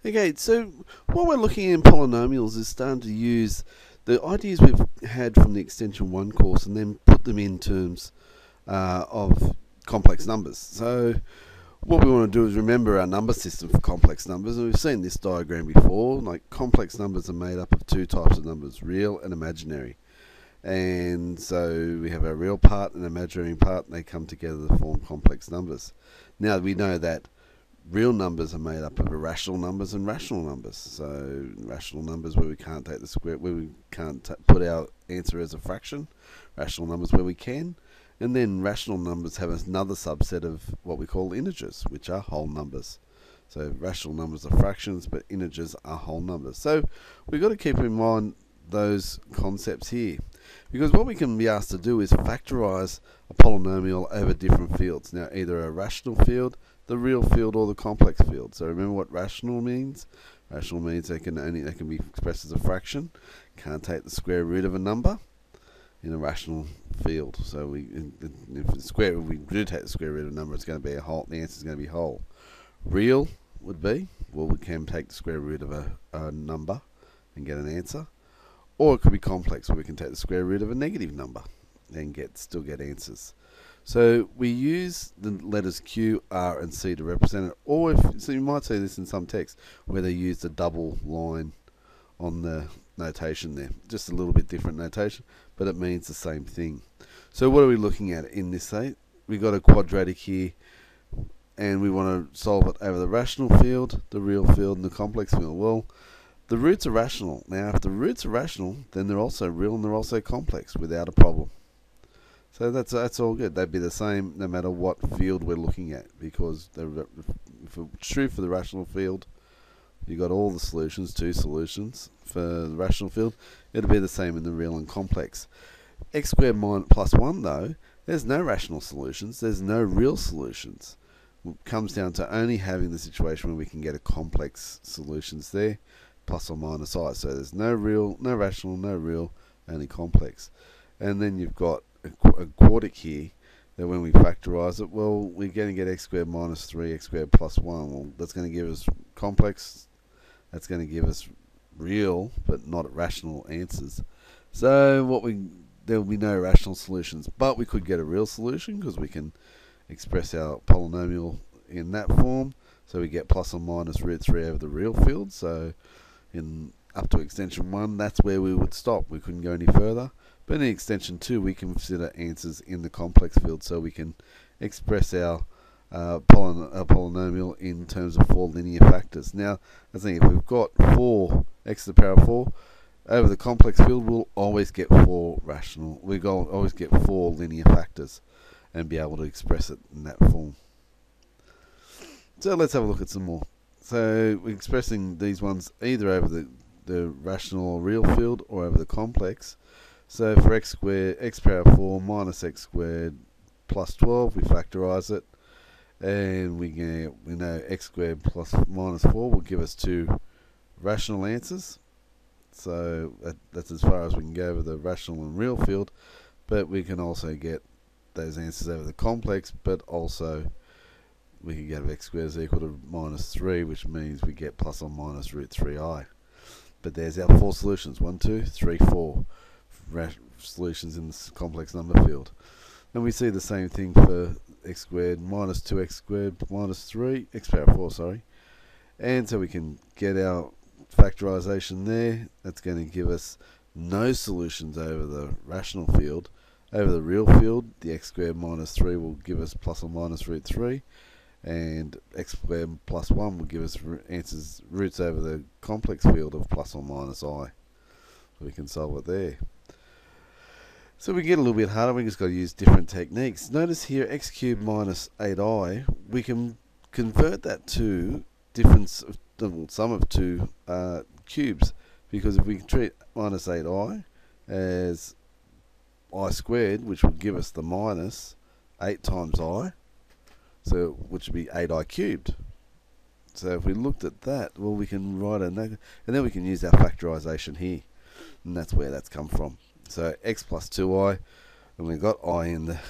Okay, so what we're looking at in polynomials is starting to use the ideas we've had from the Extension 1 course and then put them in terms of complex numbers. So what we want to do is remember our number system for complex numbers, and we've seen this diagram before. Like, complex numbers are made up of two types of numbers, real and imaginary. And so we have our real part and imaginary part, and they come together to form complex numbers. Now we know that real numbers are made up of irrational numbers and rational numbers. So rational numbers where we can't take the square, where we can't put our answer as a fraction. Rational numbers where we can. And then rational numbers have another subset of what we call integers, which are whole numbers. So rational numbers are fractions, but integers are whole numbers. So we've got to keep in mind those concepts here, because what we can be asked to do is factorize a polynomial over different fields. Now, either a rational field, the real field, or the complex field. So remember what rational means. Rational means they can be expressed as a fraction. Can't take the square root of a number in a rational field. So if we do take the square root of a number, it's going to be a whole. The answer is going to be whole. Real would be, well, we can take the square root of a number and get an answer. Or it could be complex, where we can take the square root of a negative number and still get answers. So we use the letters Q, R, and C to represent it. So you might see this in some text where they use the double line on the notation there. Just a little bit different notation, but it means the same thing. So what are we looking at in this case? We've got a quadratic here, and we want to solve it over the rational field, the real field, and the complex field. Well, the roots are rational. Now, if the roots are rational, then they're also real and they're also complex without a problem. So that's all good. They'd be the same no matter what field we're looking at, because if it's true for the rational field, you've got all the solutions, two solutions. For the rational field, it'll be the same in the real and complex. X squared plus 1, though, there's no rational solutions. There's no real solutions. It comes down to only having the situation where we can get a complex solutions there, plus or minus I. So there's no real, no rational, no real, only complex. And then you've got a quartic here that when we factorize it, well, we're going to get x squared minus 3, x squared plus 1. Well, that's going to give us complex. That's going to give us real, but not rational answers. So there will be no rational solutions, but we could get a real solution because we can express our polynomial in that form. So we get plus or minus root 3 over the real field. So in up to extension 1, that's where we would stop. We couldn't go any further. But in extension 2, we can consider answers in the complex field, so we can express our polynomial in terms of 4 linear factors. Now, I think if we've got 4 x to the power of 4 over the complex field, we'll always get 4 rational. We'll always get 4 linear factors and be able to express it in that form. So let's have a look at some more. So we're expressing these ones either over the rational or real field or over the complex. So for x squared, x power 4 minus x squared plus 12, we factorize it, and we know x squared plus minus 4 will give us 2 rational answers. So that's as far as we can go over the rational and real field, but we can also get those answers over the complex, but also we can get x squared is equal to minus 3, which means we get plus or minus root 3i. But there's our 4 solutions, 1, 2, 3, 4 solutions in this complex number field. And we see the same thing for x squared minus 2x squared minus 3, x power 4, sorry. And so we can get our factorization there. That's going to give us no solutions over the rational field. Over the real field, the x squared minus 3 will give us plus or minus root 3. And x squared plus 1 will give us roots over the complex field of plus or minus I. So we can solve it there. So we get a little bit harder, we just got to use different techniques. Notice here x cubed minus 8i, we can convert that to sum of 2 cubes, because if we treat minus 8i as I squared, which will give us the minus 8 times I, so which would be 8i cubed. So if we looked at that, well, we can write a negative, and then we can use our factorization here, and that's where that's come from. So x plus 2i, and we've got I in there.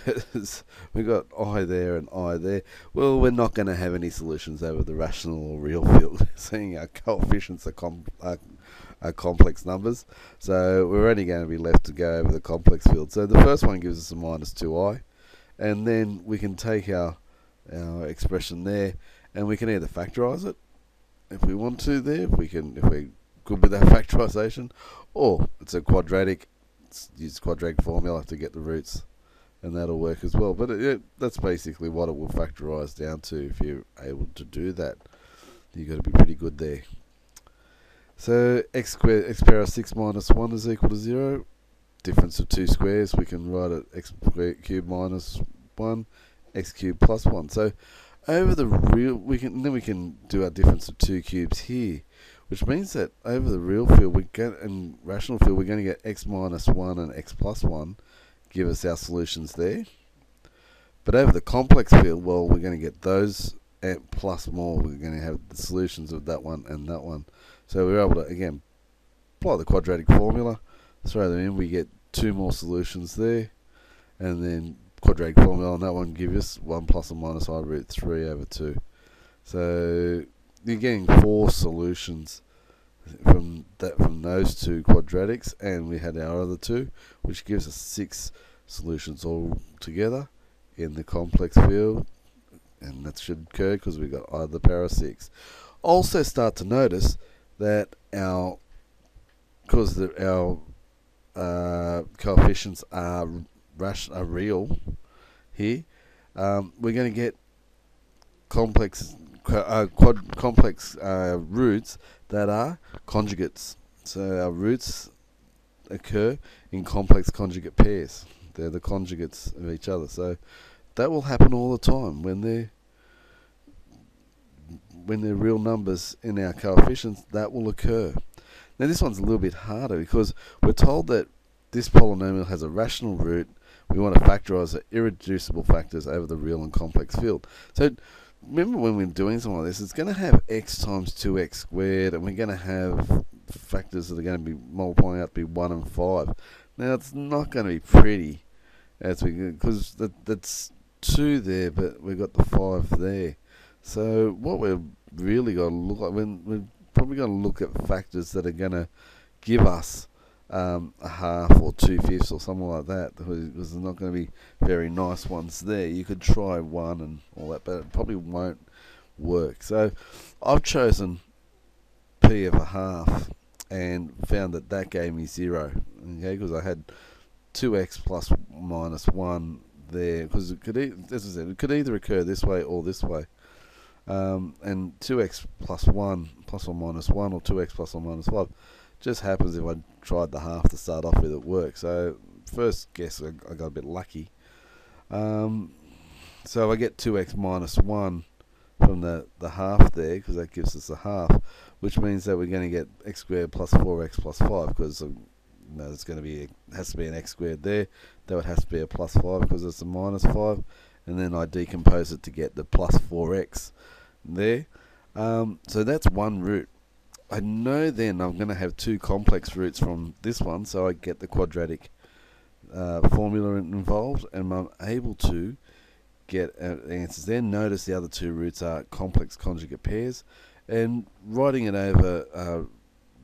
We've got I there and I there. Well, we're not going to have any solutions over the rational or real field, seeing our coefficients are complex numbers. So we're only going to be left to go over the complex field. So the first one gives us a minus 2i, and then we can take our expression there, and we can either factorise it if we want to there, if we're good with that factorisation, or it's a quadratic. Use quadratic formula to get the roots, and that'll work as well. But that's basically what it will factorise down to. If you're able to do that, you've got to be pretty good there. So x power 6 minus 1 is equal to 0. Difference of two squares, we can write it x cubed minus 1, x cubed plus 1. So over the real, we can do our difference of two cubes here, which means that over the real field and rational field, we're going to get x minus 1 and x plus 1 give us our solutions there. But over the complex field, well, we're going to get those plus more. We're going to have the solutions of that one and that one. So we're able to, again, apply the quadratic formula, throw them in, we get two more solutions there, and then quadratic formula on that one gives us 1 plus or minus I root 3 over 2. So you're getting 4 solutions from those two quadratics, and we had our other two, which gives us 6 solutions all together in the complex field, and that should occur because we've got I to the power of 6. Also start to notice that our coefficients are real here, we're going to get complex roots that are conjugates. So our roots occur in complex conjugate pairs. They're the conjugates of each other. So that will happen all the time when they're real numbers in our coefficients. That will occur. Now this one's a little bit harder because we're told that this polynomial has a rational root. We want to factorise the irreducible factors over the real and complex field. So remember, when we're doing something like this, it's going to have x times 2x squared, and we're going to have factors that are going to be multiplying out to be 1 and 5. Now it's not going to be pretty, because that's 2 there, but we've got the 5 there. So what we're really got to look like, we're probably going to look at factors that are going to give us a half or 2/5 or something like that, because there's not going to be very nice ones there. You could try 1 and all that, but it probably won't work. So I've chosen p of a half and found that gave me 0, okay, because I had 2x plus minus 1 there, because it could, as I said, it could either occur this way or this way. And 2x plus 1 plus or minus 1, or 2x plus or minus 5, just happens if I tried the half to start off with, it works. So first guess I got a bit lucky. So I get 2x minus 1 from the half there, because that gives us a half, which means that we're going to get x squared plus 4x plus 5, because it's going to be has to be an x squared there. That would have to be a plus 5 because it's a minus 5, and then I decompose it to get the plus 4x there. So that's one root. I know then I'm going to have 2 complex roots from this one, so I get the quadratic formula involved, and I'm able to get answers there. Notice the other 2 roots are complex conjugate pairs, and writing it over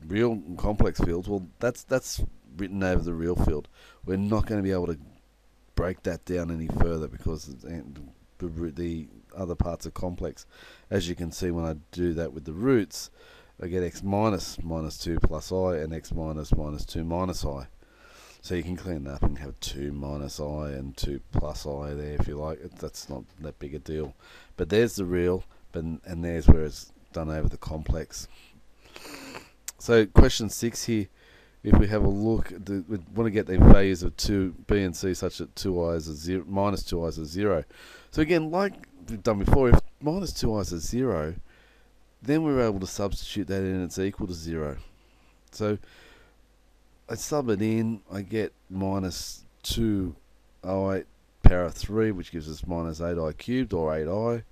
real and complex fields, well, that's written over the real field. We're not going to be able to break that down any further because the other parts are complex. As you can see, when I do that with the roots, I get x minus 2 plus I, and x minus 2 minus I. So you can clean that up and have 2 minus I and 2 plus I there if you like. That's not that big a deal. But there's the real, and there's where it's done over the complex. So question 6 here, if we have a look, we want to get the values of 2, b and c such that 2i is 0, minus 2i is 0. So again, like we've done before, if minus 2i is 0, then we're able to substitute that in and it's equal to 0. So I sub it in, I get minus 2i power 3, which gives us minus 8i cubed, or 8i,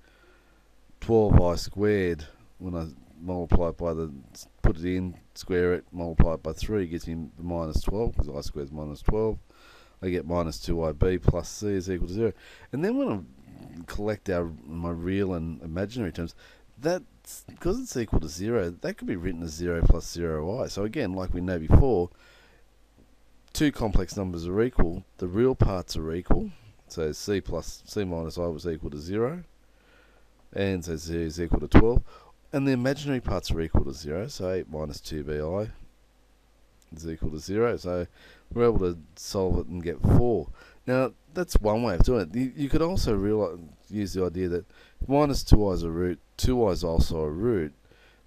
12i squared, when I multiply it by put it in, square it, multiply it by 3, gives me minus 12, because I squared is minus 12. I get minus 2IB plus C is equal to 0. And then when I collect my real and imaginary terms, that's because it's equal to 0, that could be written as 0 plus 0I. So again, like we know before, two complex numbers are equal, the real parts are equal, so C minus I was equal to 0, and so Z is equal to 12, and the imaginary parts are equal to 0, so 8 minus 2BI is equal to 0, so we're able to solve it and get 4. Now, that's one way of doing it. You could also use the idea that minus 2i is a root, 2i is also a root,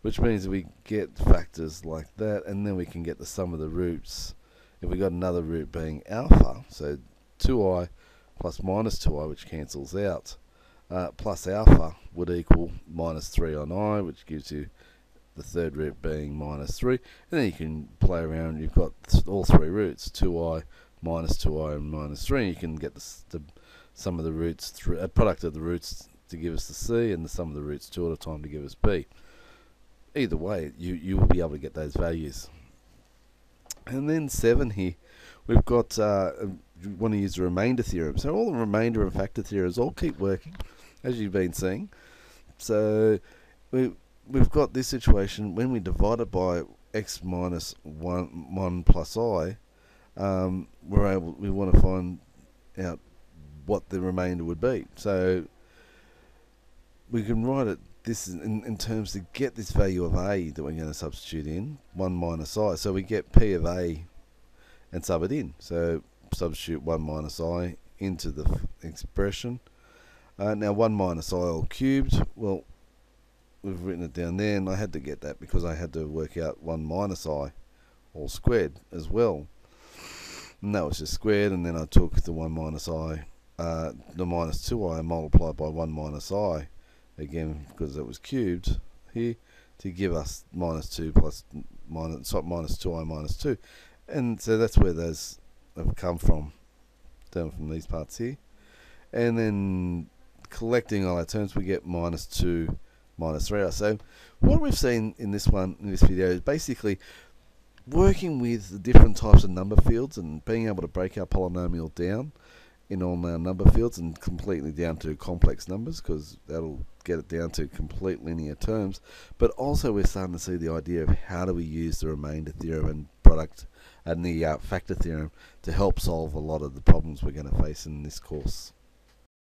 which means that we get factors like that, and then we can get the sum of the roots. If we got another root being alpha, so 2i plus minus 2i, which cancels out, plus alpha would equal minus 3 on I, which gives you the third root being minus 3. And then you can play around. You've got all three roots, 2i, minus 2i, and minus 3. And you can get the sum of the roots, a product of the roots to give us the C, and the sum of the roots 2 at a time to give us B. Either way, you will be able to get those values. And then 7 here, we've got, we want to use the remainder theorem. So all the remainder and factor theorems all keep working, as you've been seeing. So we've got this situation, when we divide it by x minus 1 plus I, we want to find out what the remainder would be. So we can write it this in terms to get this value of A that we're going to substitute in, 1 minus I. So we get P of A and sub it in. So substitute 1 minus I into the expression. Now 1 minus I all cubed, well, we've written it down there, and I had to get that because I had to work out 1 minus I all squared as well. And that was just squared, and then I took the 1 minus I, the minus 2I, and multiplied by 1 minus I, again because it was cubed here, to give us minus 2 plus minus 2I minus 2. And so that's where those have come from, down from these parts here. And then collecting all our terms, we get minus 2 minus 3. So what we've seen in this video is basically working with the different types of number fields and being able to break our polynomial down in all our number fields and completely down to complex numbers, because that'll get it down to complete linear terms. But also we're starting to see the idea of how do we use the remainder theorem and product and the factor theorem to help solve a lot of the problems we're going to face in this course.